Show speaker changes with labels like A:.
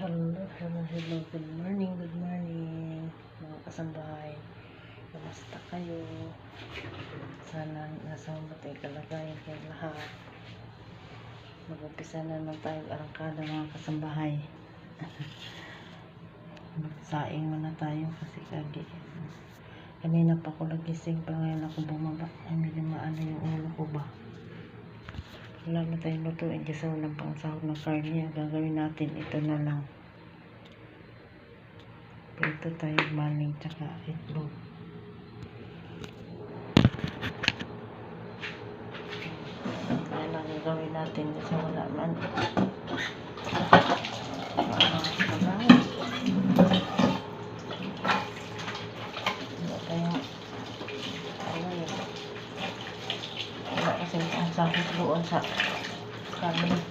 A: Hello, good morning, mga kasambahay. Kamusta kayo? Sana nasa mabuting kalagayan kayo lahat. Mag-umpisa na naman tayo arangkada mga kasambahay. Magsaing muna tayo kasi kanina pa ako nagising pa, ngayon ako bumaba. Ay, medyo maano yung ulo ko ba. Wala na tayong lutuin kasi walang pang sahod ng karne. Gagawin natin ito na lang. Ito tayo maling tsaka itlog. Kaya lang gagawin natin kasi wala man. Wala kasi ang sahod doon sa karne.